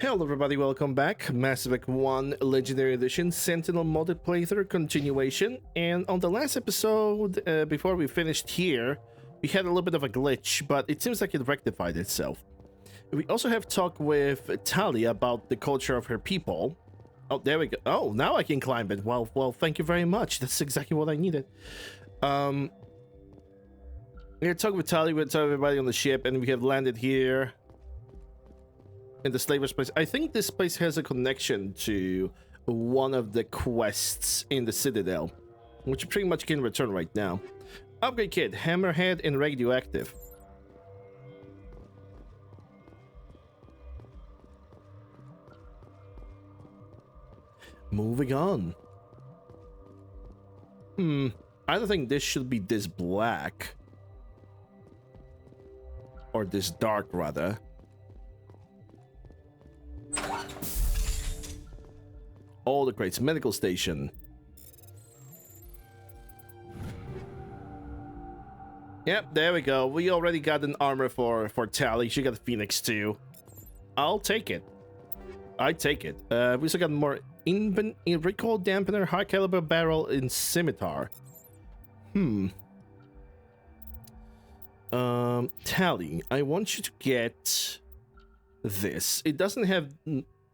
Hello everybody, welcome back. Mass Effect 1 Legendary Edition Sentinel modded playthrough continuation. And on the last episode, before we finished here, we had a little bit of a glitch, but it seems like it rectified itself. We also have talked with Tali about the culture of her people. Oh, there we go. Oh, now I can climb it. Well, thank you very much. That's exactly what I needed. We had talked with Tali, we had talked with everybody on the ship, and we have landed here in the slaver's place. I think this place has a connection to one of the quests in the Citadel, which you pretty much can return right now. Upgrade kit, hammerhead and radioactive. Moving on. I don't think this should be this black. Or this dark, rather. All the crates. Medical station. Yep, there we go. We already got an armor for Tali. She got a Phoenix too. I'll take it. I take it. We also got more in recoil dampener, high caliber barrel, and scimitar. Tali, I want you to get this. It doesn't have.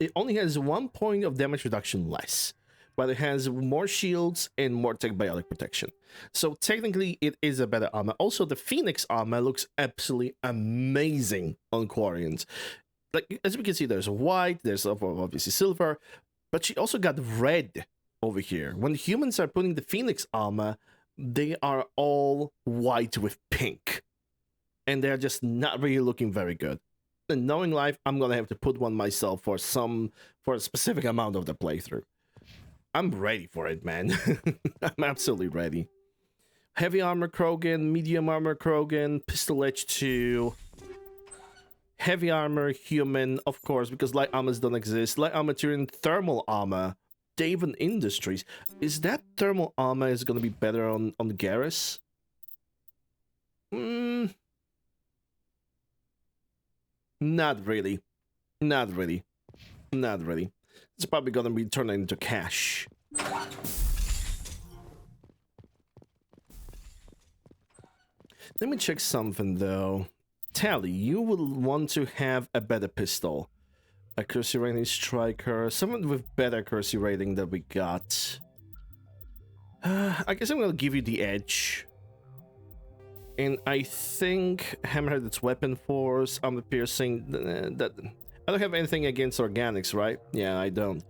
It only has 1 point of damage reduction less, but it has more shields and more tech biotic protection. So technically, it is a better armor. Also, the Phoenix armor looks absolutely amazing on Quarians. Like, as we can see, there's white, there's obviously silver, but she also got red over here. When humans are putting the Phoenix armor, they are all white with pink. And they're just not really looking very good. And knowing life, I'm gonna have to put one myself for a specific amount of the playthrough. I'm ready for it, man. I'm absolutely ready. Heavy armor Krogan, medium armor Krogan, pistol edge 2. Heavy armor human, of course, because light armors don't exist. Light armor Tyrian, thermal armor. Daven Industries. Is that thermal armor is gonna be better on Garrus? Not really. Not really. Not really. It's probably gonna be turned into cash. Let me check something though. Tali, you will want to have a better pistol. Accuracy rating striker. Someone with better accuracy rating that we got. I guess I'm gonna give you the edge. And I think hammerhead, its weapon force, armor piercing. That I don't have anything against organics, right? Yeah, I don't.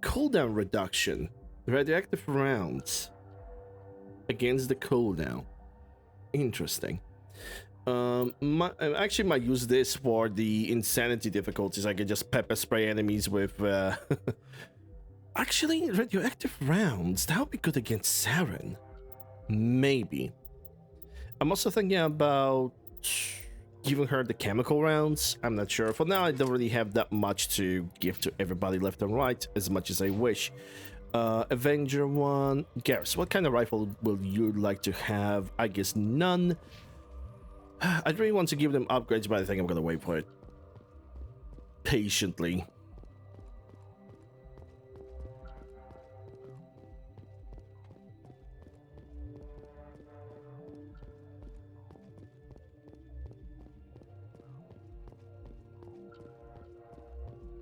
Cooldown reduction, radioactive rounds against the cooldown. Interesting. I actually might use this for the insanity difficulties. I can just pepper spray enemies with. Actually, radioactive rounds. That would be good against Saren. Maybe. I'm also thinking about giving her the chemical rounds. I'm not sure. For now, I don't really have that much to give to everybody left and right, as much as I wish. Avenger 1. Garrus, what kind of rifle will you like to have? I guess none. I really want to give them upgrades, but I think I'm gonna wait for it. Patiently.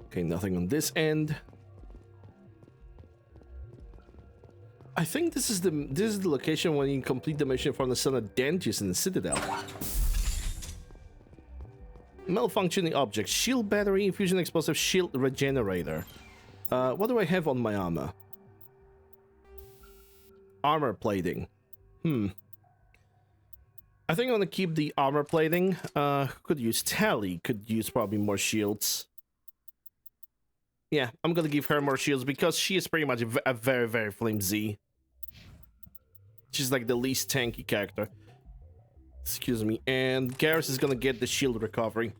Okay, nothing on this end. I think this is the location when you complete the mission from the son of Dentius in the Citadel. Malfunctioning object, shield battery, infusion explosive, shield regenerator. What do I have on my armor? Armor plating. I think I'm gonna keep the armor plating. Could use Tali, could use probably more shields. Yeah, I'm gonna give her more shields because she is pretty much a very, very flimsy. She's like the least tanky character. Excuse me. And Garrus is gonna get the shield recovery.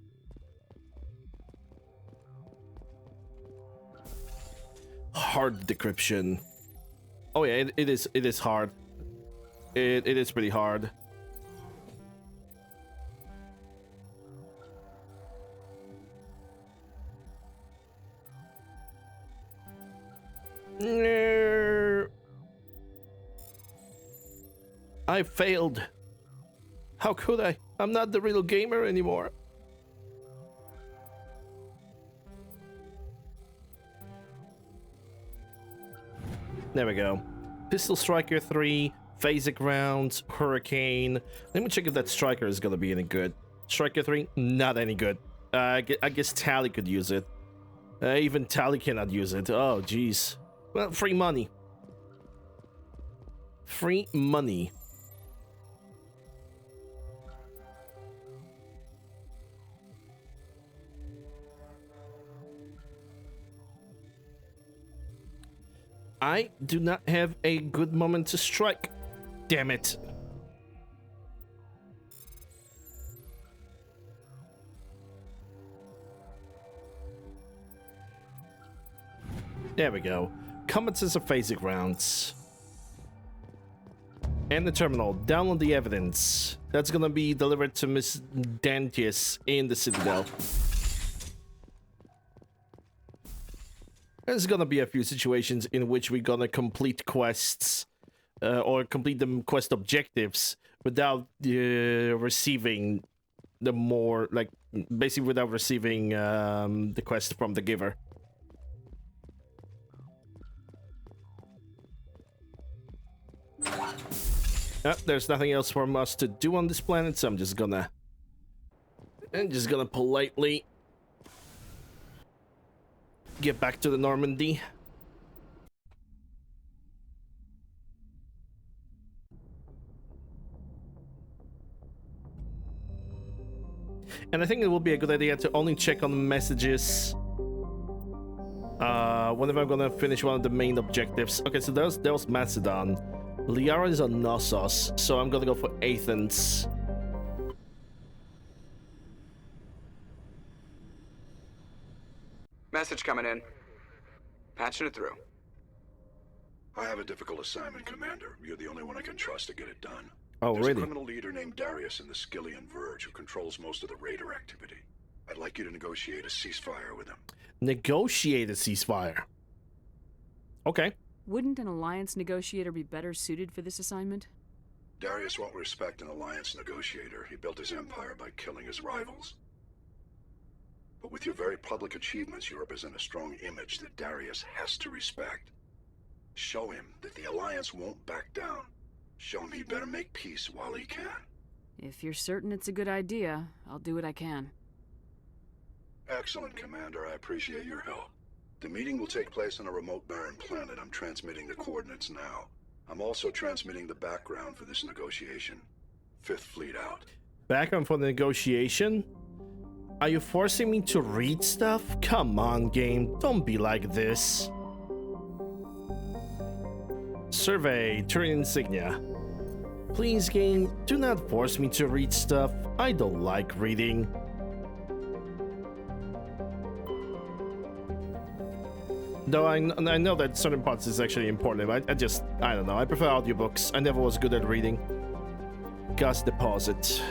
Hard decryption. Oh yeah, it is hard. It is pretty hard. No. I failed. How could I? I'm not the real gamer anymore. There we go. Pistol Striker 3, Phasic Rounds, Hurricane. Let me check if that Striker is gonna be any good. Striker 3, not any good. I guess Tally could use it. Even Tally cannot use it. Oh, jeez. Well, free money. Free money. I do not have a good moment to strike. Damn it. There we go. Combatants of Phasic Rounds. And the terminal. Download the evidence. That's gonna be delivered to Miss Dantius in the Citadel. There's gonna be a few situations in which we're gonna complete quests or complete the quest objectives without receiving the more, like, basically without receiving the quest from the giver. There's nothing else for us to do on this planet, so I'm just gonna politely get back to the Normandy. And I think it will be a good idea to only check on messages whenever I'm gonna finish one of the main objectives. Okay, so that was Macedon. Liara is on Knossos, so I'm gonna go for Athens. Message coming in. Patching it through. I have a difficult assignment, Commander. You're the only one I can trust to get it done. Oh, There's really? a criminal leader named Darius in the Skillian Verge who controls most of the raider activity. I'd like you to negotiate a ceasefire with him. Negotiate a ceasefire. Okay. Wouldn't an alliance negotiator be better suited for this assignment? Darius won't respect an alliance negotiator. He built his empire by killing his rivals. But with your very public achievements, you represent a strong image that Darius has to respect. Show him that the alliance won't back down. Show him he better make peace while he can. If you're certain it's a good idea, I'll do what I can. Excellent, Commander. I appreciate your help. The meeting will take place on a remote barren planet. I'm transmitting the coordinates now. I'm also transmitting the background for this negotiation. Fifth Fleet out. Background for the negotiation? Are you forcing me to read stuff? Come on, game. Don't be like this. Survey, turn insignia. Please, game, do not force me to read stuff. I don't like reading. Though I know that certain parts is actually important. I don't know. I prefer audiobooks. I never was good at reading. Gas deposit.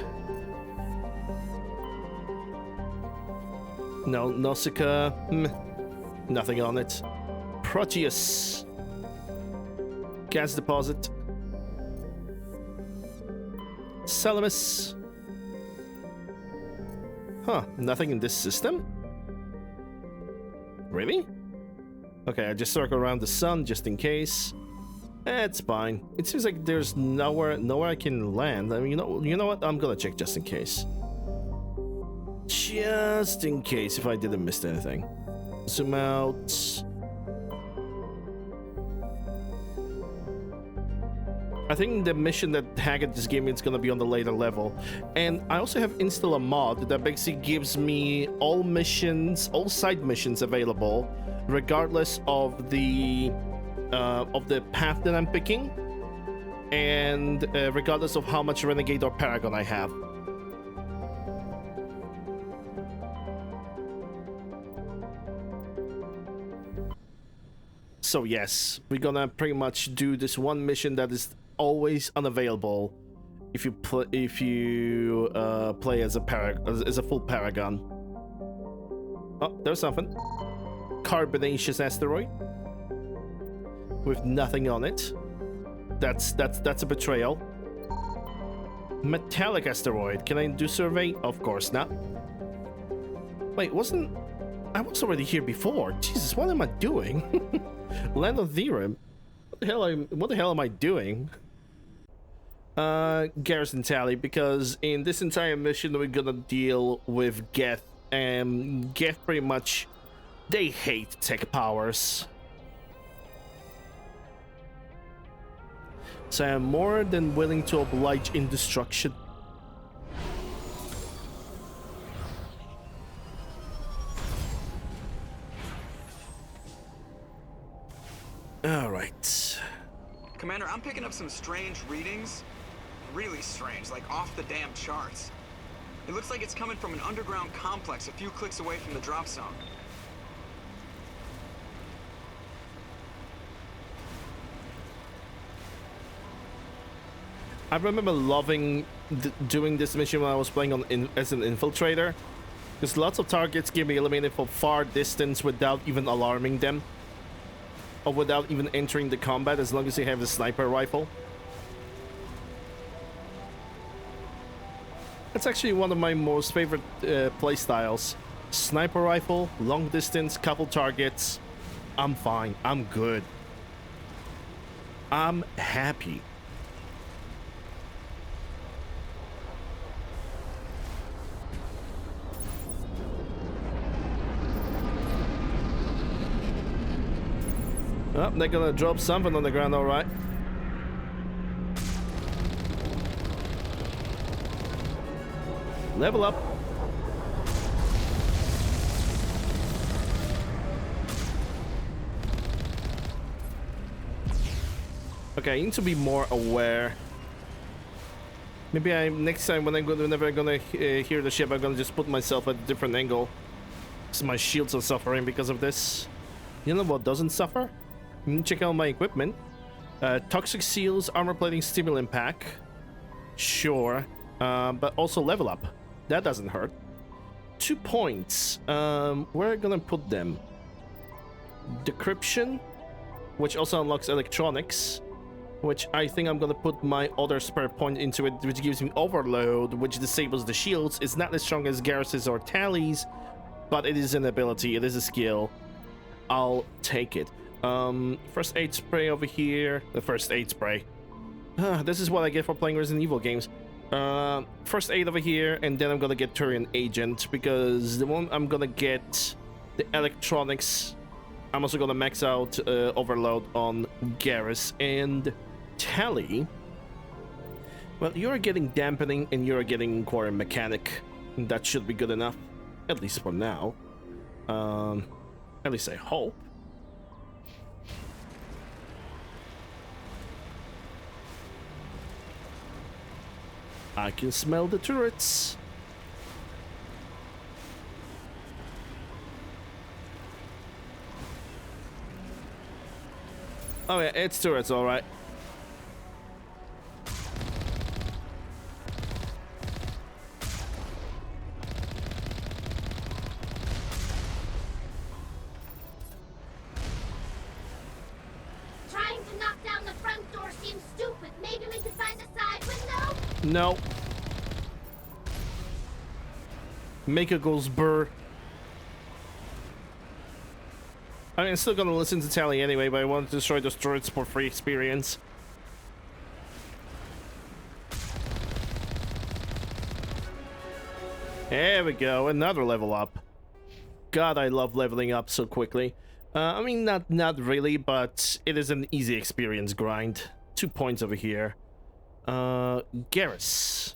No, Nausicaa. Nothing on it. Proteus. Gas deposit. Salamis. Huh, nothing in this system? Really? Okay, I just circle around the sun just in case. It's fine. It seems like there's nowhere I can land. I mean, you know what? I'm gonna check just in case. Just in case if I didn't miss anything. Zoom out. I think the mission that Haggett just gave me is gonna be on the later level. And I also have installed a mod that basically gives me all missions, all side missions available, regardless of the path that I'm picking, and regardless of how much Renegade or Paragon I have. So yes, we're gonna pretty much do this one mission that is always unavailable if you play as a full Paragon. Oh, there's something. Carbonaceous asteroid. with nothing on it. That's a betrayal. Metallic asteroid. Can I do survey? Of course not. Wait, I was already here before. Jesus, what am I doing? Land of Theorem. What the hell am I doing? Garrison tally, because in this entire mission we're gonna deal with Geth, and Geth pretty much, they hate tech powers. So I'm more than willing to oblige in destruction. Alright. Commander, I'm picking up some strange readings. Really strange, like off the damn charts. It looks like it's coming from an underground complex a few clicks away from the drop zone. I remember loving doing this mission when I was playing as an infiltrator, because lots of targets can be eliminated from far distance without even alarming them, or without even entering the combat, as long as you have the sniper rifle. That's actually one of my most favorite playstyles. Sniper rifle, long distance, couple targets. I'm fine. I'm good. I'm happy. Oh, they're gonna drop something on the ground, alright. Level up. Okay, I need to be more aware. Maybe next time whenever I'm gonna hear the ship, I'm gonna just put myself at a different angle. Because my shields are suffering because of this. You know what doesn't suffer? Check out my equipment. Toxic seals, armor plating, stimulant pack. Sure. But also level up. That doesn't hurt. 2 points. Where are we gonna put them? Decryption, which also unlocks electronics, which I think I'm gonna put my other spare point into it, which gives me overload, which disables the shields. It's not as strong as Garrus's or Tally's, but it is an ability, it is a skill. I'll take it. First aid spray over here. The first aid spray. This is what I get for playing Resident Evil games. First aid over here, and then I'm gonna get Turian Agent, because the one I'm gonna get the electronics. I'm also gonna max out overload on Garrus and Tally. Well, you're getting dampening and you're getting quantum mechanic. That should be good enough, at least for now. At least I hope. I can smell the turrets. Oh yeah, it's turrets, all right. Trying to knock down the front door seems stupid. Maybe we could find a side window? No. Maker goes burr. I mean, I'm still gonna listen to Tally anyway, but I want to destroy those turrets for free experience. There we go, another level up. God, I love leveling up so quickly. I mean, not really, but it is an easy experience grind. 2 points over here. Garrus.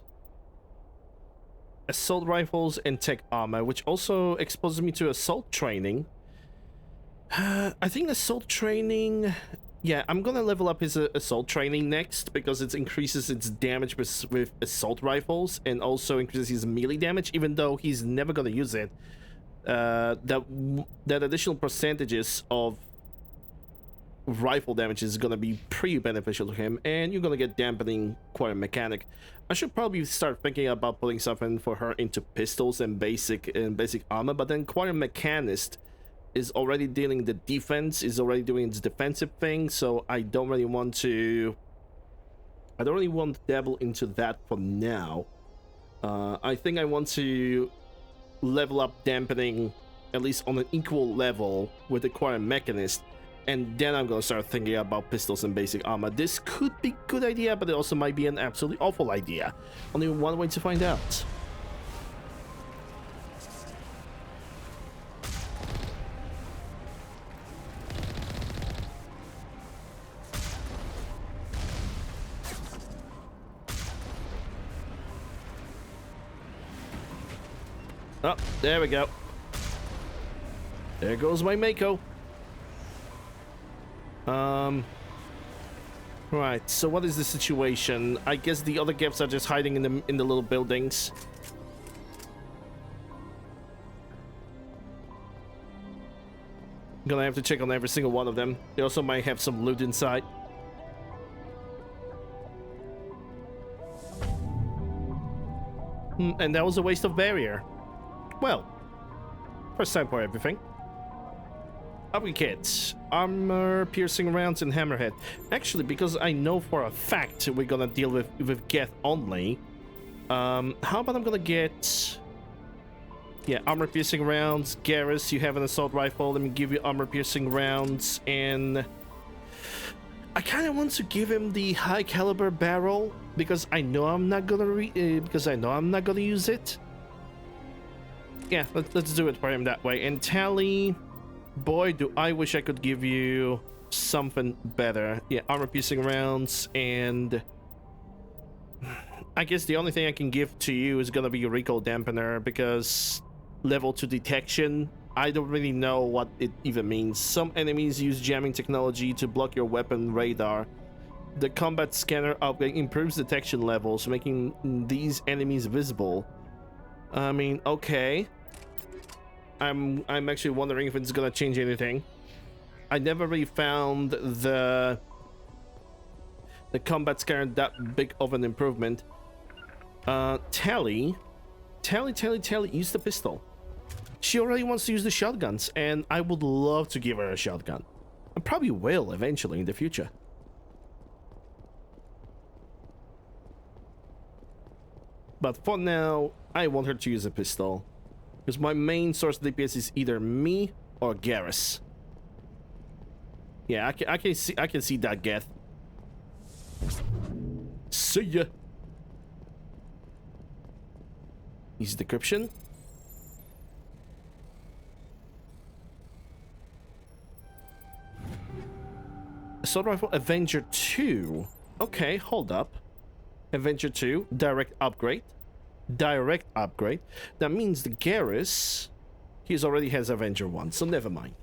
Assault rifles and tech armor, which also exposes me to assault training. I think assault training... Yeah, I'm gonna level up his assault training next, because it increases its damage with assault rifles and also increases his melee damage, even though he's never gonna use it. That additional percentages of rifle damage is gonna be pretty beneficial to him, and you're gonna get dampening quantum mechanic. I should probably start thinking about putting something for her into pistols and basic armor, but then quantum mechanist is already dealing the defense, is already doing its defensive thing, so I don't really want to dabble into that for now. I think I want to level up dampening at least on an equal level with the Quantum Mechanist, and then I'm gonna start thinking about pistols and basic armor. This could be a good idea, but it also might be an absolutely awful idea. Only one way to find out. Oh, there we go. There goes my Mako. Right, so what is the situation? I guess the other gaps are just hiding in the little buildings. Gonna have to check on every single one of them. They also might have some loot inside. And that was a waste of barrier. Well, first time for everything. Upgrade kits, armor piercing rounds and hammerhead. Actually, because I know for a fact we're gonna deal with Geth only. How about I'm gonna get, yeah, armor piercing rounds. Garrus, you have an assault rifle. Let me give you armor piercing rounds, and I kind of want to give him the high caliber barrel because I know I'm not gonna use it. Yeah, let's do it for him that way. And Tally, boy, do I wish I could give you something better. Yeah, armor piercing rounds, and I guess the only thing I can give to you is gonna be a recoil dampener, because level 2 detection, I don't really know what it even means. Some enemies use jamming technology to block your weapon radar. The combat scanner upgrade improves detection levels, making these enemies visible. I mean, okay. I'm actually wondering if it's gonna change anything. I never really found the combat scanner that big of an improvement. Tally, use the pistol. She already wants to use the shotguns, and I would love to give her a shotgun. I probably will eventually in the future. But for now, I want her to use a pistol, because my main source of DPS is either me or Garrus. Yeah, I can see that, Geth. See ya. Easy decryption. Assault Rifle Avenger 2. Okay, hold up. Avenger 2, direct upgrade. Direct upgrade. That means the Garrus, he already has Avenger 1, so never mind.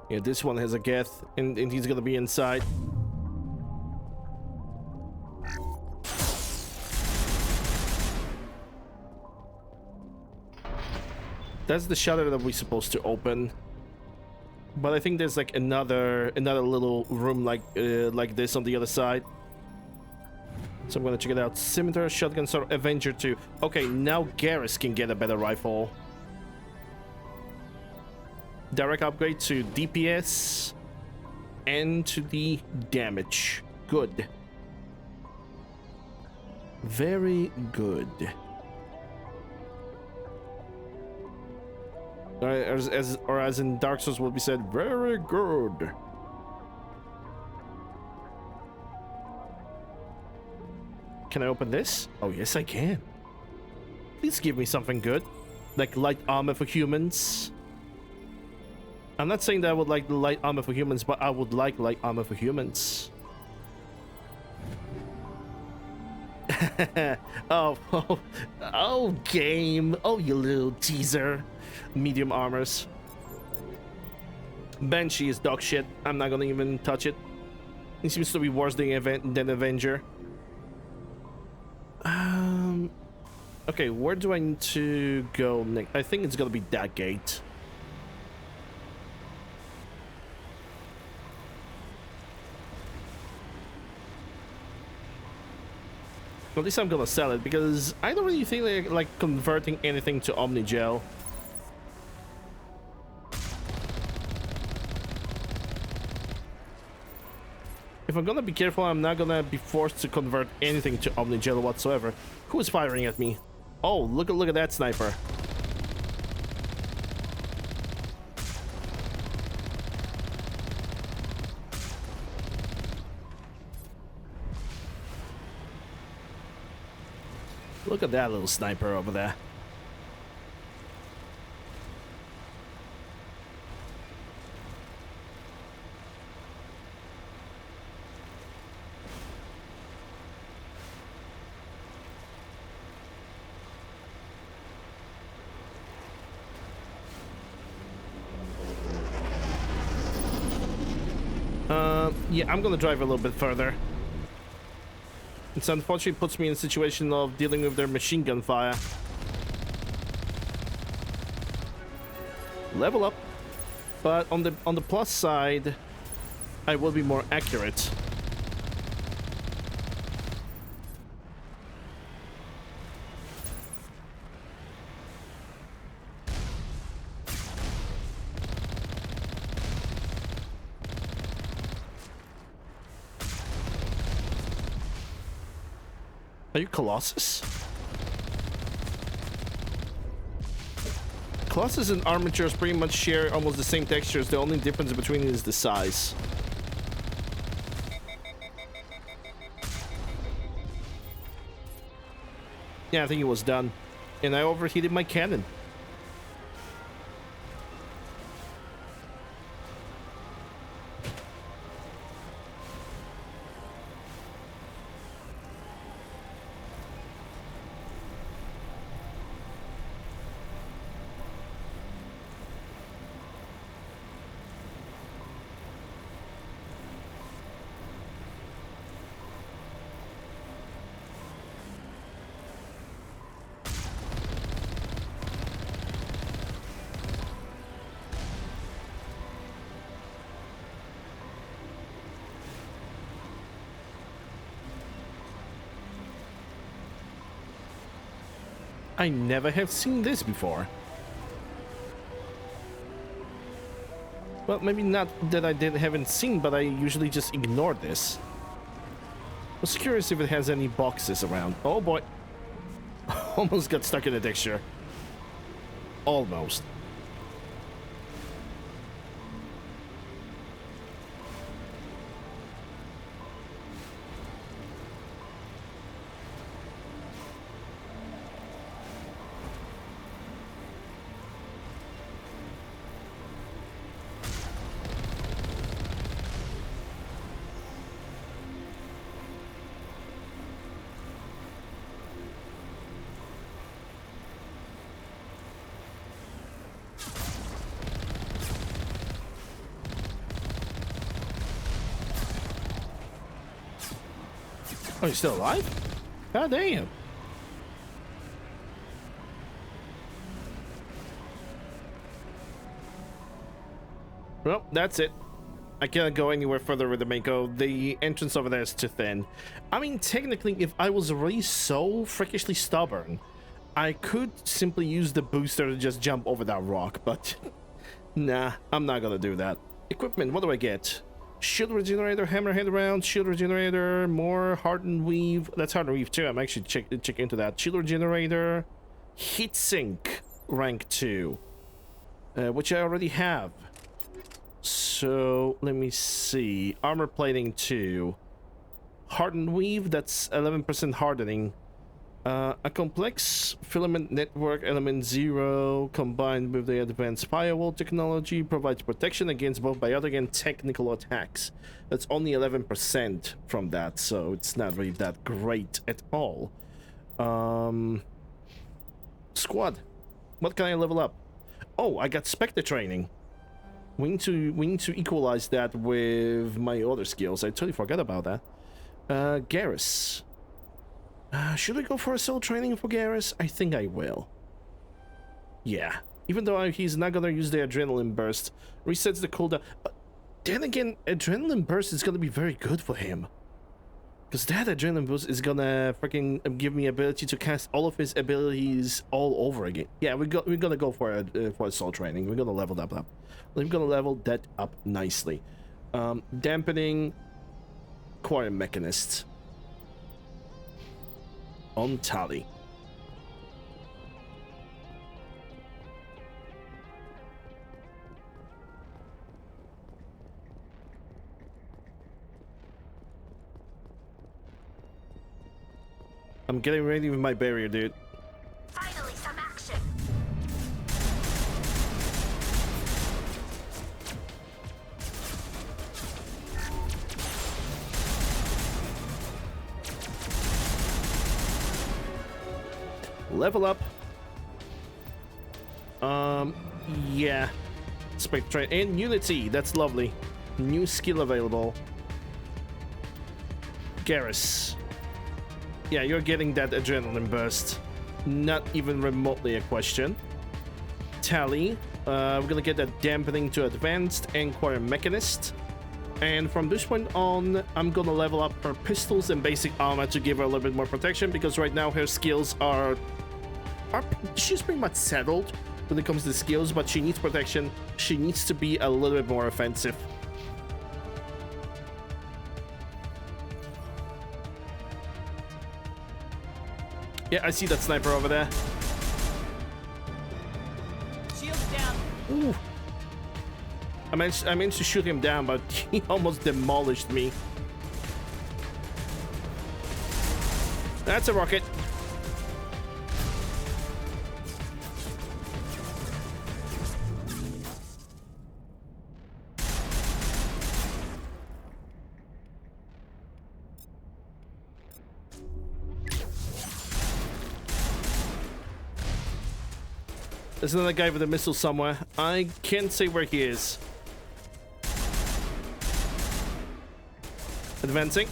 Yeah, this one has a Geth, and he's gonna be inside. That's the shutter that we're supposed to open. But I think there's like another little room like this on the other side. So I'm gonna check it out. Scimitar, shotgun, sword, Avenger 2. Okay, now Garrus can get a better rifle. Direct upgrade to DPS and to the damage. Good. Very good. As in Dark Souls will be said, very good. Can I open this? Oh yes, I can. Please give me something good, like light armor for humans. I'm not saying that I would like the light armor for humans, but I would like light armor for humans. Oh, game. Oh, you little teaser. Medium armors. Banshee is dog shit. I'm not gonna even touch it. It seems to be worse than Avenger. Okay, where do I need to go next? I think it's gonna be that gate. At least I'm gonna sell it because I don't really think like converting anything to Omnigel. If I'm gonna be careful, I'm not gonna be forced to convert anything to Omnigel whatsoever. Who is firing at me? Oh, look at that sniper. Look at that little sniper over there. Yeah, I'm gonna drive a little bit further. It's unfortunately puts me in a situation of dealing with their machine gun fire. Level up, but on the plus side, I will be more accurate. Are you Colossus? Colossus and armatures pretty much share almost the same textures. The only difference between is the size. Yeah, I think it was done. And I overheated my cannon. I never have seen this before. Well, maybe not that I haven't seen, but I usually just ignore this. I was curious if it has any boxes around. Oh boy. Almost got stuck in the texture. Almost. Oh, he's still alive? God damn. Well, that's it. I can't go anywhere further with the Mako. The entrance over there is too thin. I mean, technically, if I was really so freakishly stubborn, I could simply use the booster to just jump over that rock, but nah, I'm not gonna do that. Equipment, what do I get? Shield regenerator, hammerhead round, shield regenerator, more hardened weave. That's hardened weave too. I'm actually check into that. Shield regenerator, heatsink rank 2, which I already have. So let me see. Armor plating 2, hardened weave. That's 11% hardening. A complex filament network element 0 combined with the advanced firewall technology provides protection against both biotic and technical attacks. That's only 11% from that, so it's not really that great at all. Squad, what can I level up? Oh, I got Spectre training. We need to equalize that with my other skills. I totally forgot about that. Garrus. Should I go for a soul training for Garrus? I think I will. Yeah. Even though he's not gonna use the adrenaline burst, resets the cooldown. But then again, adrenaline burst is gonna be very good for him. Because that adrenaline boost is gonna freaking give me ability to cast all of his abilities all over again. Yeah, we're gonna go for a soul training. We're gonna level that up. We're gonna level that up nicely. Dampening, Quantum Mechanist. On Tally. I'm getting ready with my barrier, dude. Finally, some action. Level up. Yeah. Spectre and Unity. That's lovely. New skill available. Garrus. Yeah, you're getting that adrenaline burst. Not even remotely a question. Tally. We're gonna get that dampening to advanced and Quantum Mechanist. And from this point on, I'm gonna level up her pistols and basic armor to give her a little bit more protection, because right now her skills are she's pretty much settled when it comes to skills, but she needs protection. She needs to be a little bit more offensive. Yeah, I see that sniper over there. Shields down. Ooh. I managed to shoot him down, but he almost demolished me. That's a rocket. There's another guy with a missile somewhere. I can't say where he is. Advancing.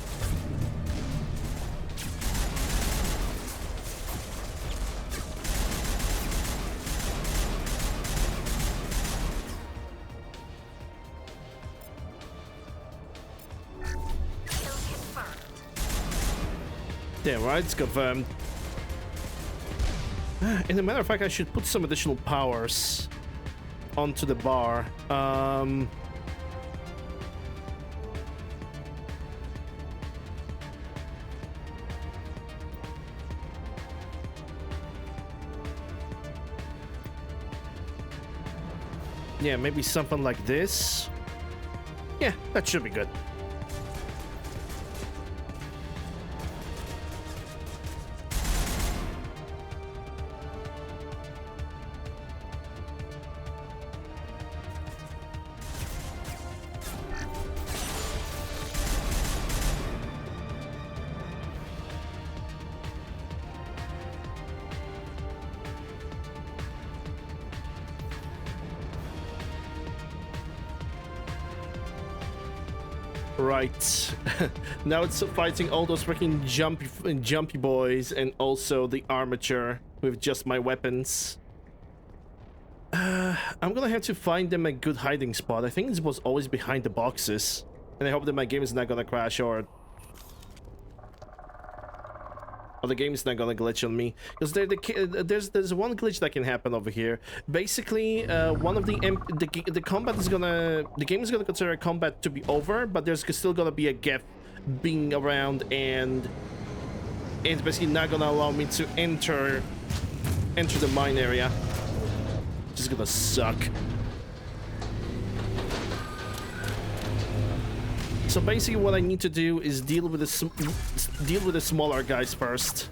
Kill confirmed. Yeah, right, it's confirmed. And a matter of fact, I should put some additional powers onto the bar. Yeah, maybe something like this. Yeah, that should be good. Right. Now it's fighting all those freaking jumpy boys and also the armature with just my weapons. I'm gonna have to find them a good hiding spot. I think it was always behind the boxes. And I hope that my game is not gonna crash or the game is not gonna glitch on me, because there's one glitch that can happen over here. Basically, one of the combat is gonna, the game is gonna consider combat to be over, but there's still gonna be a gap being around, and it's basically not gonna allow me to enter the mine area, which is gonna suck. So basically what I need to do is deal with the smaller guys first.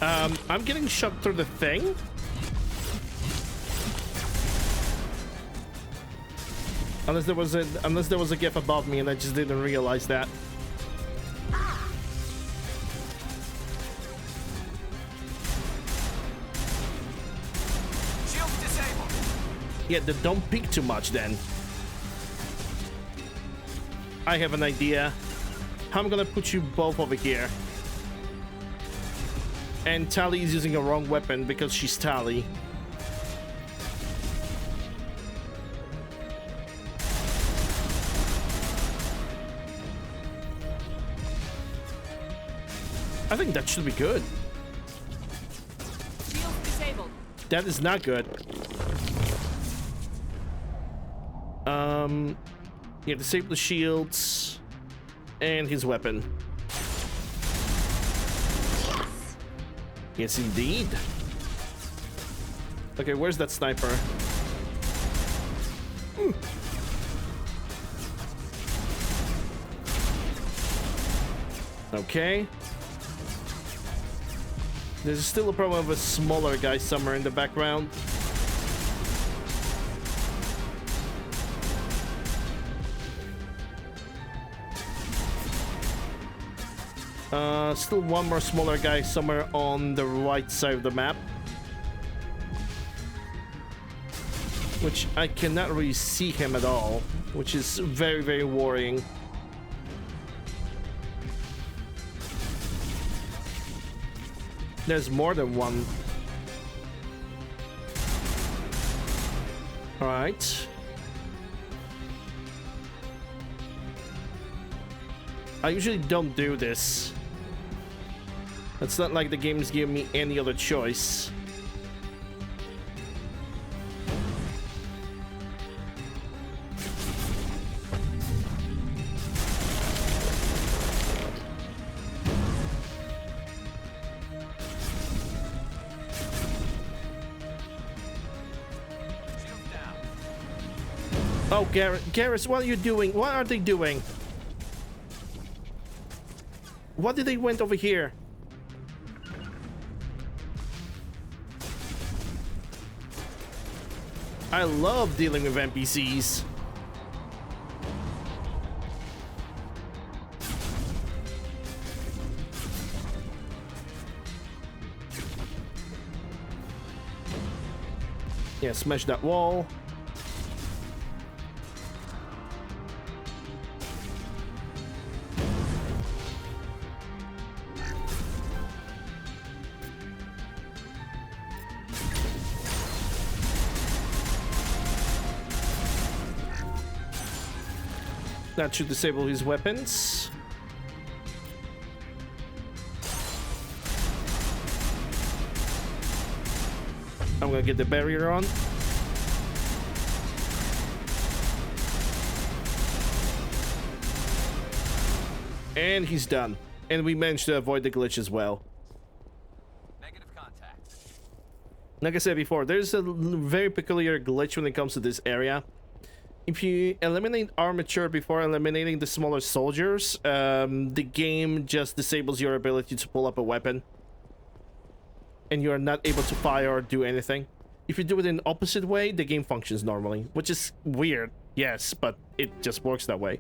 I'm getting shot through the thing. Unless there was a gap above me and I just didn't realize that. Shield disabled. Yeah, don't peek too much then. I have an idea. I'm gonna put you both over here. And Tali is using a wrong weapon because she's Tali. I think that should be good. Shield disabled. That is not good. Yeah, disable the shields and his weapon. Yes, indeed. Okay, where's that sniper? Okay. There's still a problem of a smaller guy somewhere in the background. Still one more smaller guy somewhere on the right side of the map. Which I cannot really see him at all, which is very, very worrying. There's more than one. All right. I usually don't do this. It's not like the game's giving me any other choice. Oh, Garrus, what are you doing? What are they doing? What did they went over here? I love dealing with NPCs. Yeah, smash that wall. That should disable his weapons. I'm gonna get the barrier on. And he's done. And we managed to avoid the glitch as well. Negative contact. Like I said before, there's a very peculiar glitch when it comes to this area. If you eliminate armature before eliminating the smaller soldiers, the game just disables your ability to pull up a weapon. And you are not able to fire or do anything. If you do it in the opposite way, the game functions normally, which is weird, yes, but it just works that way.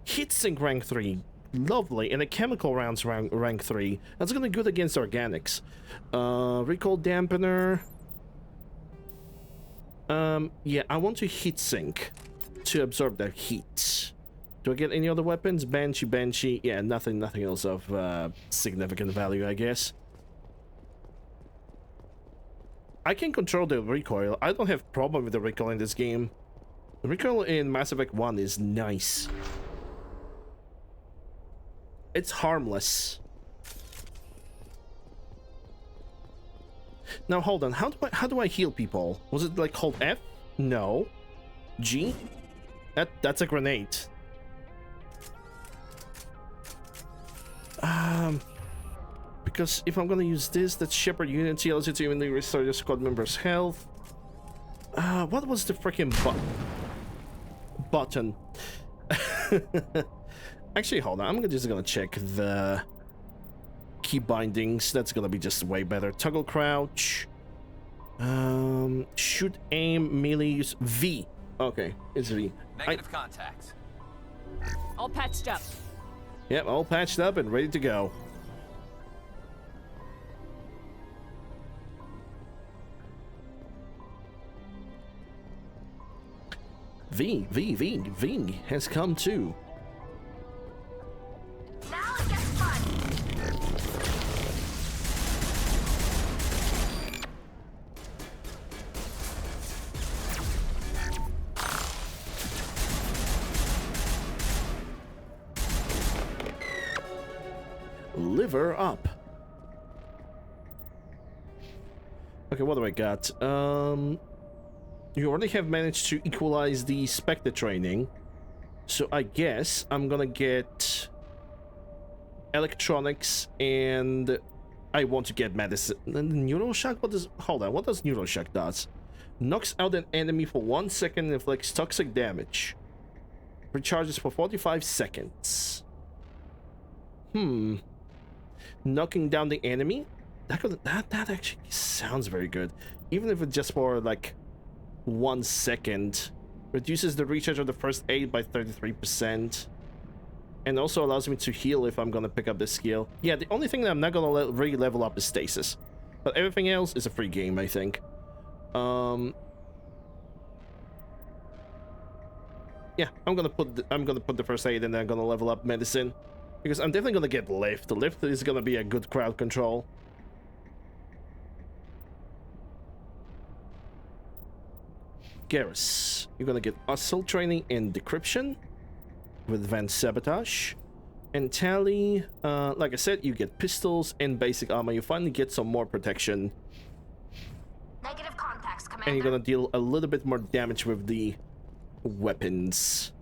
Heatsink rank 3, lovely, and a chemical rounds rank 3. That's gonna be good against organics. Recoil dampener. Yeah, I want to heatsink to absorb that heat. Do I get any other weapons? Banshee. Yeah, nothing else of significant value, I guess. I can control the recoil. I don't have problem with the recoil in this game. The recoil in Mass Effect 1 is nice. It's harmless. Now hold on. How do I heal people? Was it like hold F? No. G? That's a grenade. Because if I'm gonna use this, that Shepherd Unity allows you to evenly restore your squad members' health. What was the freaking button? Actually, hold on. I'm just gonna check the key bindings. That's gonna be just way better. Toggle crouch. Shoot, aim, melee, use V. Okay, it's V. Negative contacts. All patched up. Yep, all patched up and ready to go. V has come too. Now it gets fun. Liver up. Okay, what do I got? You already have managed to equalize the Spectre training, so I guess I'm gonna get electronics, and I want to get medicine. Neural shock. What does? Hold on. What does neural shock does? Knocks out an enemy for 1 second and inflicts toxic damage. Recharges for 45 seconds. Knocking down the enemy? That actually sounds very good. Even if it's just for like 1 second. Reduces the recharge of the first aid by 33%. And also allows me to heal if I'm gonna pick up this skill. Yeah, the only thing that I'm not gonna really level up is stasis. But everything else is a free game, I think. Yeah, I'm gonna put the first aid and then I'm gonna level up medicine. Because I'm definitely gonna get lift. The lift is gonna be a good crowd control. Garrus, you're gonna get assault training in decryption with advanced sabotage. And Tally, like I said, you get pistols and basic armor. You finally get some more protection. Negative contacts, Commander. And you're gonna deal a little bit more damage with the weapons.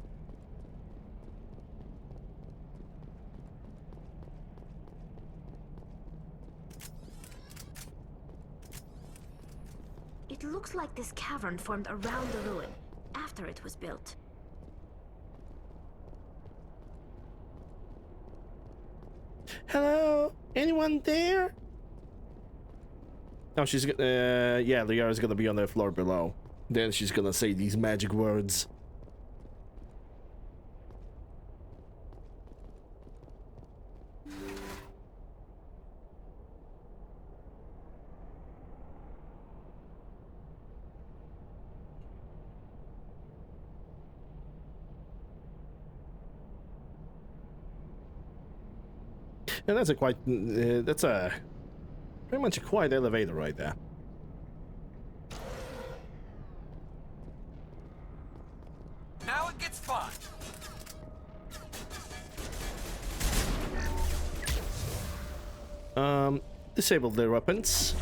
It looks like this cavern formed around the ruin, after it was built. Hello? Anyone there? Oh, she's yeah, Liara's gonna be on the floor below. Then she's gonna say these magic words. And that's a quite, that's a pretty much a quiet elevator right there. Now it gets fun. Disable their weapons.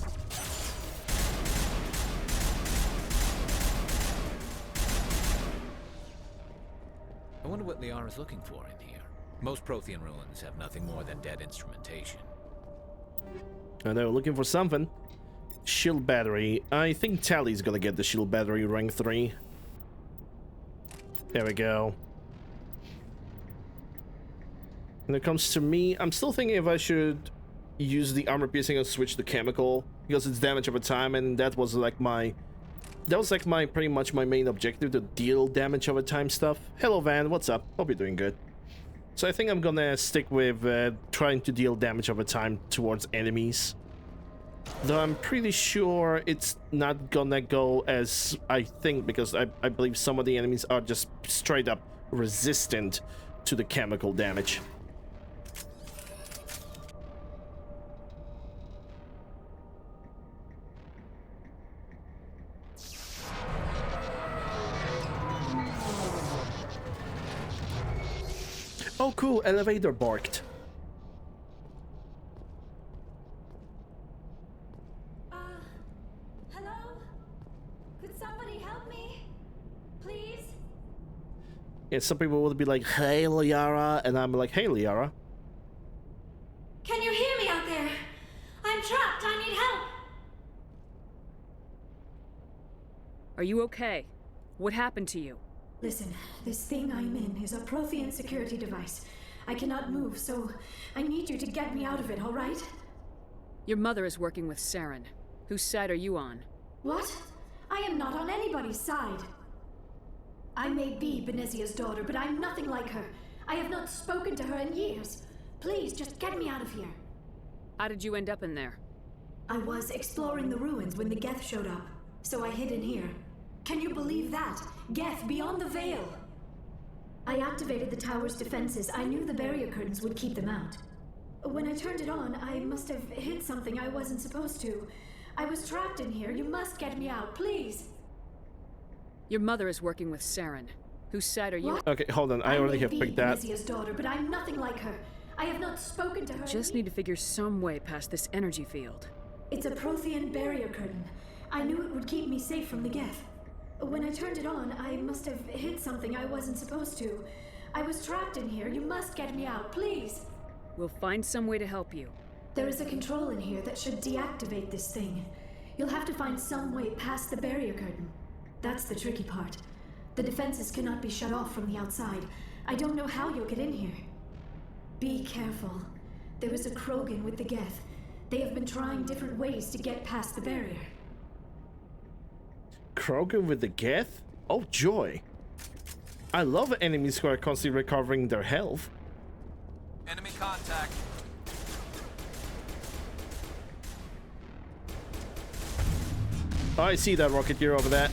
I wonder what Liara's looking for in here. Most Prothean ruins have nothing more than dead instrumentation. I know, looking for something. Shield battery. I think Tally's gonna get the shield battery rank 3. There we go. When it comes to me, I'm still thinking if I should use the armor piercing and switch to chemical, because it's damage over time, and that was like my pretty much my main objective, to deal damage over time stuff. Hello Van, what's up? Hope you're doing good. So I think I'm gonna stick with trying to deal damage over time towards enemies. Though I'm pretty sure it's not gonna go as I think, because I believe some of the enemies are just straight up resistant to the chemical damage. Oh cool, elevator barked. Hello? Could somebody help me? Please? Yeah, some people would be like, hey Liara, and I'm like, hey Liara. Can you hear me out there? I'm trapped, I need help! Are you okay? What happened to you? Listen, this thing I'm in is a Prothean security device. I cannot move, so I need you to get me out of it, all right? Your mother is working with Saren. Whose side are you on? What? I am not on anybody's side. I may be Benezia's daughter, but I'm nothing like her. I have not spoken to her in years. Please, just get me out of here. How did you end up in there? I was exploring the ruins when the Geth showed up, so I hid in here. Can you believe that? Geth beyond the veil! I activated the tower's defenses. I knew the barrier curtains would keep them out. When I turned it on, I must have hit something I wasn't supposed to. I was trapped in here. You must get me out, please! Your mother is working with Saren. Whose side are you? What? Okay, hold on. I already have picked that. Benezia's daughter, but I'm nothing like her. I have not spoken to her. Just need to figure some way past this energy field. It's a Prothean barrier curtain. I knew it would keep me safe from the Geth. When I turned it on, I must have hit something I wasn't supposed to. I was trapped in here. You must get me out, please! We'll find some way to help you. There is a control in here that should deactivate this thing. You'll have to find some way past the barrier curtain. That's the tricky part. The defenses cannot be shut off from the outside. I don't know how you'll get in here. Be careful. There is a Krogan with the Geth. They have been trying different ways to get past the barrier. Krogan with the Geth? Oh, joy. I love enemies who are constantly recovering their health. Enemy contact. Oh, I see that Rocketeer over there.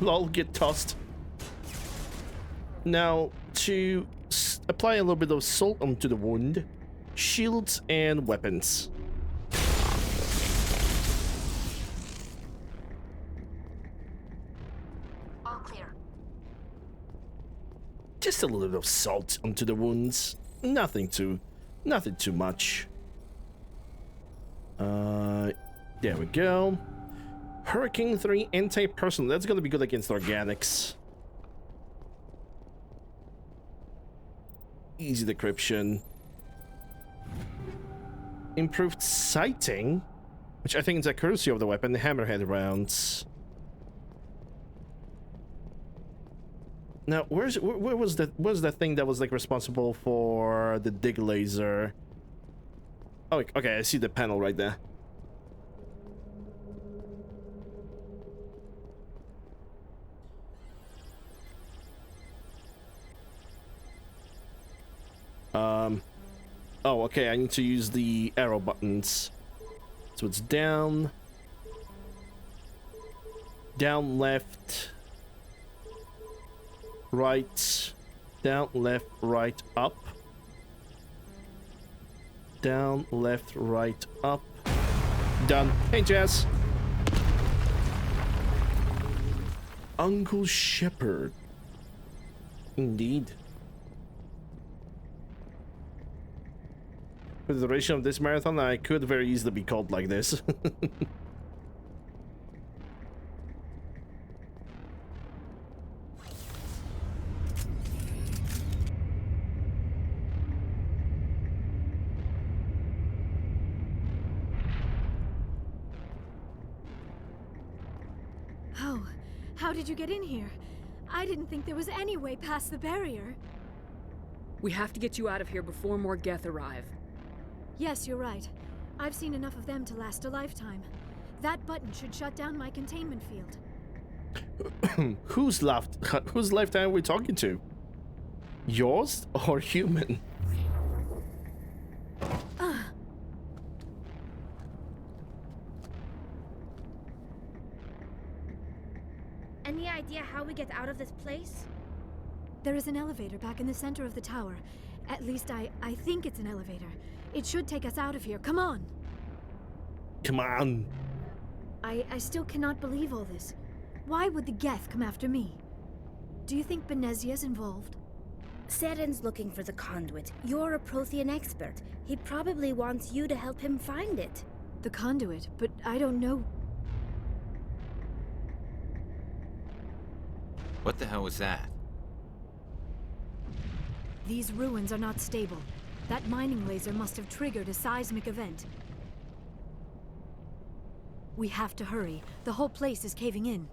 Lol, get tossed. Now, to apply a little bit of salt onto the wound, shields and weapons. All clear. Just a little bit of salt onto the wounds. Nothing too much. There we go. Hurricane 3 anti-personal. That's gonna be good against organics. Easy decryption. Improved sighting, which I think is a courtesy of the weapon. The hammerhead rounds. Now, where was that thing that was like responsible for the dig laser? Oh, okay, I see the panel right there. Oh, okay, I need to use the arrow buttons. So it's down, left, right, down, left, right, up, down, left, right, up. Done. Hey, Jazz. Uncle Shepard. Indeed. For the duration of this marathon, I could very easily be called like this. Oh, how did you get in here? I didn't think there was any way past the barrier. We have to get you out of here before more Geth arrive. Yes, you're right. I've seen enough of them to last a lifetime. That button should shut down my containment field. Whose lifetime are we talking to? Yours or human? Any idea how we get out of this place? There is an elevator back in the center of the tower. At least I think it's an elevator. It should take us out of here. Come on! Come on! I still cannot believe all this. Why would the Geth come after me? Do you think Benezia's involved? Saren's looking for the conduit. You're a Prothean expert. He probably wants you to help him find it. The conduit, but I don't know. What the hell was that? These ruins are not stable. That mining laser must have triggered a seismic event. We have to hurry. The whole place is caving in.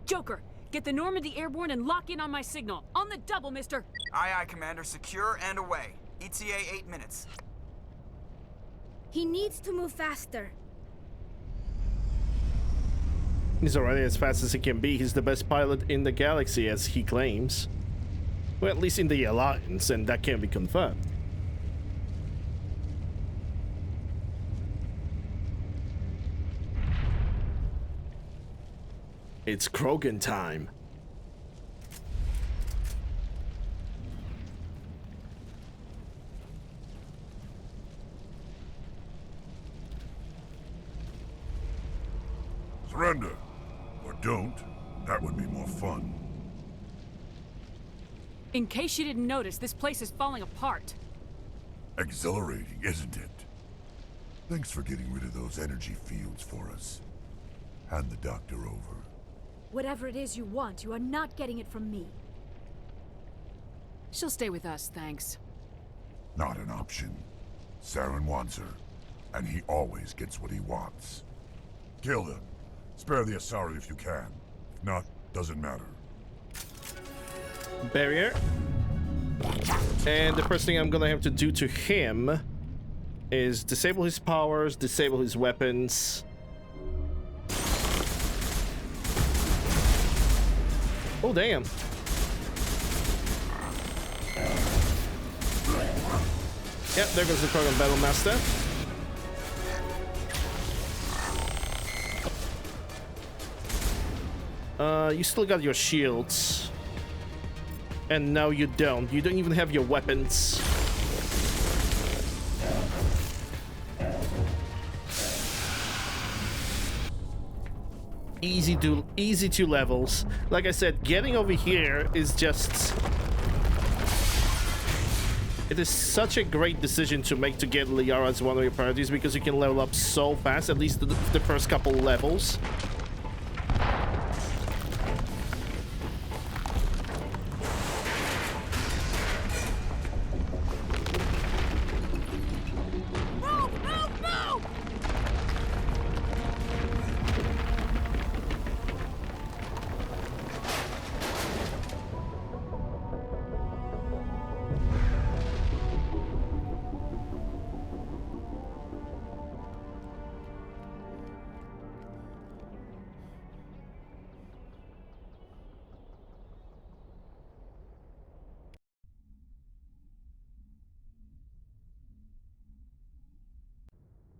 Joker, get the Normandy airborne and lock in on my signal. On the double, mister! Aye, aye, Commander. Secure and away. ETA 8 minutes. He needs to move faster. He's already as fast as he can be. He's the best pilot in the galaxy, as he claims. Well, at least in the Alliance, and that can be confirmed. It's Krogan time. Surrender. Or don't. That would be more fun. In case you didn't notice, this place is falling apart. Exhilarating, isn't it? Thanks for getting rid of those energy fields for us. Hand the doctor over. Whatever it is you want, you are not getting it from me. She'll stay with us, thanks. Not an option. Saren wants her, and he always gets what he wants. Kill them. Spare the Asari if you can. If not, doesn't matter. Barrier. And the first thing I'm gonna have to do to him is disable his powers, disable his weapons. Oh, damn. Yep, there goes the Krogan Battle Master. You still got your shields. And now you don't. You don't even have your weapons. Easy two levels. Like I said, getting over here is just... It is such a great decision to make to get Liara as one of your priorities because you can level up so fast, at least the first couple levels.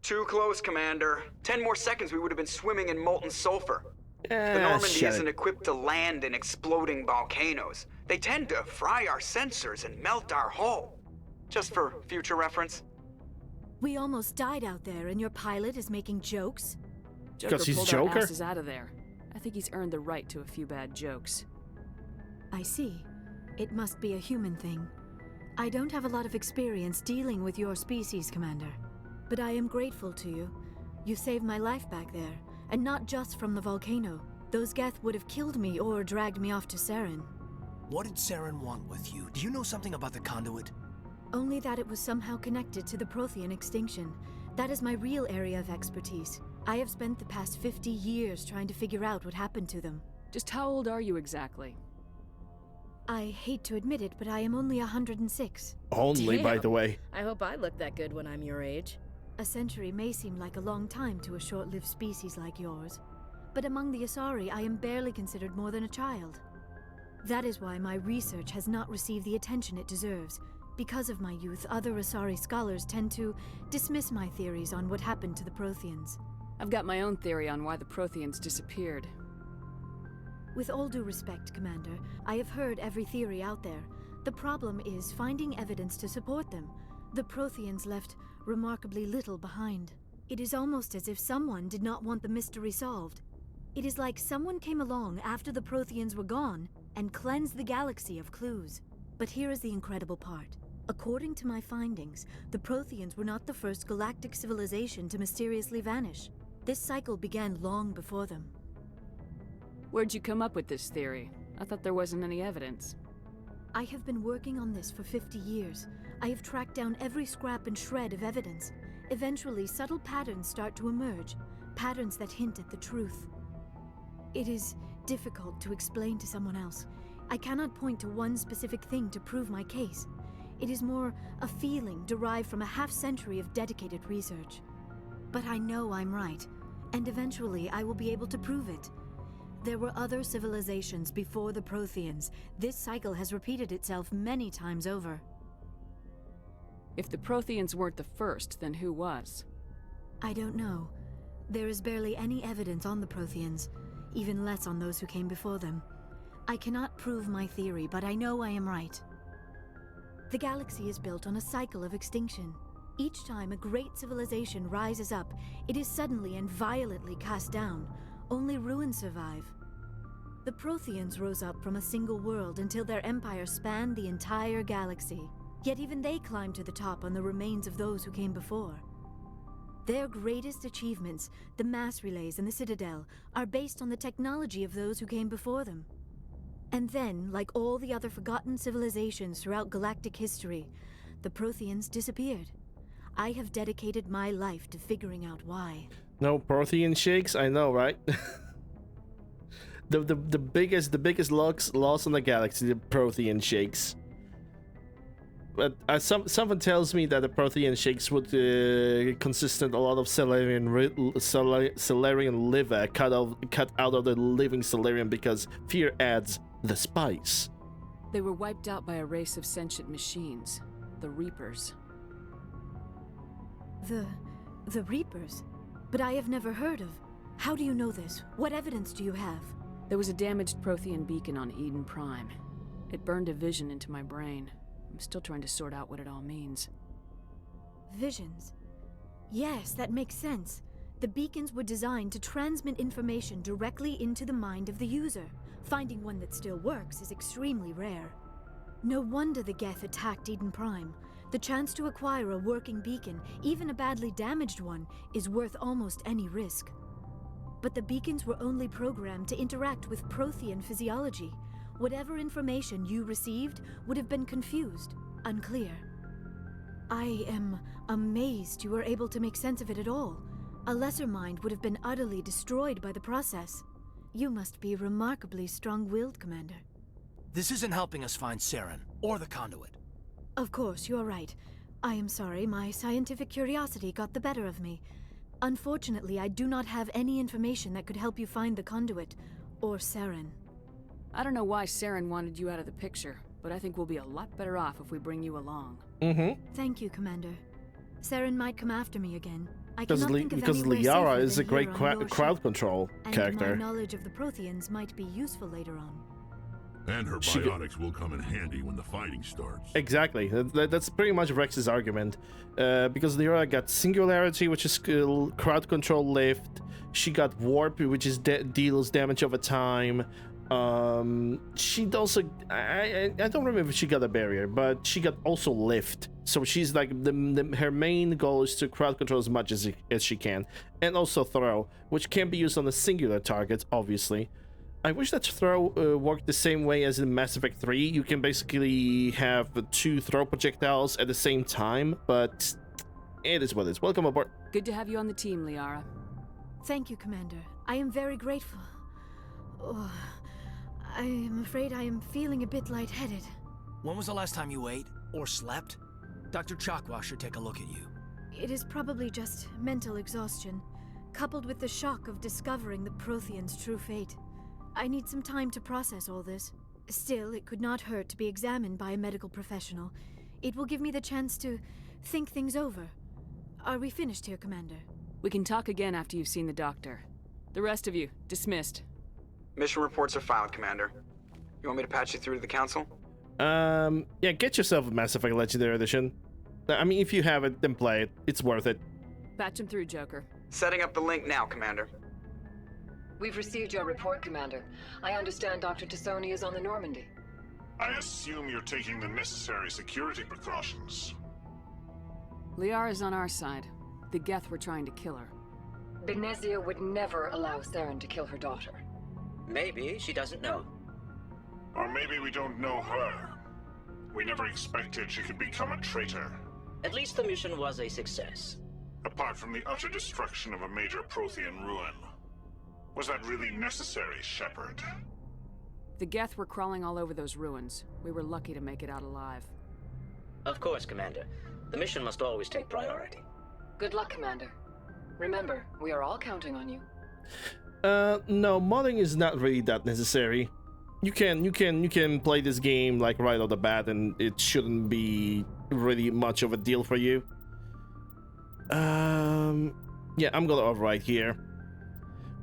Too close, Commander. 10 more seconds, we would have been swimming in molten sulfur. The Ah, Normandy shut isn't it. equipped to land in exploding volcanoes. They tend to fry our sensors and melt our hull. Just for future reference. We almost died out there, and your pilot is making jokes? Joker 'Cause he's pulled Joker? our asses out of there. I think he's earned the right to a few bad jokes. I see. It must be a human thing. I don't have a lot of experience dealing with your species, Commander. But I am grateful to you. You saved my life back there, and not just from the volcano. Those Geth would have killed me or dragged me off to Saren. What did Saren want with you? Do you know something about the conduit? Only that it was somehow connected to the Prothean extinction. That is my real area of expertise. I have spent the past 50 years trying to figure out what happened to them. Just how old are you exactly? I hate to admit it, but I am only 106. Only, by Damn. the way. I hope I look that good when I'm your age. A century may seem like a long time to a short-lived species like yours, but among the Asari, I am barely considered more than a child. That is why my research has not received the attention it deserves. Because of my youth, other Asari scholars tend to dismiss my theories on what happened to the Protheans. I've got my own theory on why the Protheans disappeared. With all due respect, Commander, I have heard every theory out there. The problem is finding evidence to support them. The Protheans left remarkably little behind. It is almost as if someone did not want the mystery solved. It is like someone came along after the Protheans were gone and cleansed the galaxy of clues. But here is the incredible part. According to my findings, the Protheans were not the first galactic civilization to mysteriously vanish. This cycle began long before them. Where'd you come up with this theory? I thought there wasn't any evidence. I have been working on this for 50 years. I have tracked down every scrap and shred of evidence. Eventually, subtle patterns start to emerge, patterns that hint at the truth. It is difficult to explain to someone else. I cannot point to one specific thing to prove my case. It is more a feeling derived from a half-century of dedicated research. But I know I'm right, and eventually I will be able to prove it. There were other civilizations before the Protheans. This cycle has repeated itself many times over. If the Protheans weren't the first, then who was? I don't know. There is barely any evidence on the Protheans, even less on those who came before them. I cannot prove my theory, but I know I am right. The galaxy is built on a cycle of extinction. Each time a great civilization rises up, it is suddenly and violently cast down. Only ruins survive. The Protheans rose up from a single world until their empire spanned the entire galaxy. Yet even they climbed to the top on the remains of those who came before. Their greatest achievements, the mass relays and the Citadel, are based on the technology of those who came before them. And then, like all the other forgotten civilizations throughout galactic history, the Protheans disappeared. I have dedicated my life to figuring out why. No Prothean shakes, I know, right? the biggest loss in the galaxy, the Prothean shakes. But something tells me that the Prothean shakes would consist of a lot of Salarian liver cut out of the living Salarian because fear adds the spice. They were wiped out by a race of sentient machines, the Reapers. The Reapers? But I have never heard of. How do you know this? What evidence do you have? There was a damaged Prothean beacon on Eden Prime. It burned a vision into my brain. I'm still trying to sort out what it all means. Visions? Yes, that makes sense. The beacons were designed to transmit information directly into the mind of the user. Finding one that still works is extremely rare. No wonder the Geth attacked Eden Prime. The chance to acquire a working beacon, even a badly damaged one, is worth almost any risk. But the beacons were only programmed to interact with Prothean physiology. Whatever information you received would have been confused, unclear. I am amazed you were able to make sense of it at all. A lesser mind would have been utterly destroyed by the process. You must be remarkably strong-willed, Commander. This isn't helping us find Saren, or the conduit. Of course, you are right. I am sorry, my scientific curiosity got the better of me. Unfortunately, I do not have any information that could help you find the conduit, or Saren. I don't know why Saren wanted you out of the picture, but I think we'll be a lot better off if we bring you along. Thank you, Commander. Saren might come after me again. I Because cannot think of anywhere Liara safer is than a great here on your crowd ship. control character. And my knowledge of the Protheans might be useful later on. And her biotics will come in handy when the fighting starts. Exactly. That's pretty much Rex's argument. Because Liara got Singularity, which is crowd control lift. She got Warp, which is deals damage over time. She also... I don't remember if she got a barrier, but she got also lift. So she's like... her main goal is to crowd control as much as she can. And also throw, which can be used on the singular targets, obviously. I wish that throw worked the same way as in Mass Effect 3. You can basically have 2 throw projectiles at the same time, but it is what it is. Welcome aboard. Good to have you on the team, Liara. Thank you, Commander. I am very grateful. Oh, I am afraid I am feeling a bit lightheaded. When was the last time you ate, or slept? Dr. Chakwa should take a look at you. It is probably just mental exhaustion, coupled with the shock of discovering the Protheans' true fate. I need some time to process all this. Still, it could not hurt to be examined by a medical professional. It will give me the chance to think things over. Are we finished here, Commander? We can talk again after you've seen the doctor. The rest of you, dismissed. Mission reports are filed, Commander. You want me to patch you through to the Council? Yeah, get yourself a Mass Effect Legendary Edition. I mean, if you have it, then play it. It's worth it. Patch him through, Joker. Setting up the link now, Commander. We've received your report, Commander. I understand Dr. Tassoni is on the Normandy. I assume you're taking the necessary security precautions. Liara's on our side. The Geth were trying to kill her. Benezia would never allow Saren to kill her daughter. Maybe she doesn't know. Or maybe we don't know her. We never expected she could become a traitor. At least the mission was a success. Apart from the utter destruction of a major Prothean ruin. Was that really necessary, Shepard? The Geth were crawling all over those ruins. We were lucky to make it out alive. Of course, Commander. The mission must always take priority. Good luck, Commander. Remember, we are all counting on you. No, modding is not really that necessary. You can play this game like right off the bat, and it shouldn't be really much of a deal for you. Yeah, I'm gonna override here.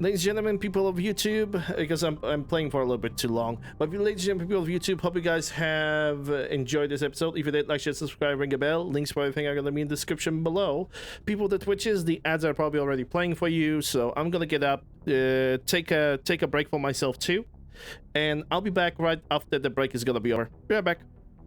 Ladies and gentlemen, people of YouTube, because I'm playing for a little bit too long, but ladies and gentlemen, people of YouTube, hope you guys have enjoyed this episode. If you did, like, share, subscribe, ring a bell. Links for everything are gonna be in the description below. People that Twitches, the ads are probably already playing for you, so I'm gonna get up, take a break for myself too, and I'll be back right after the break is gonna be over. Be right back.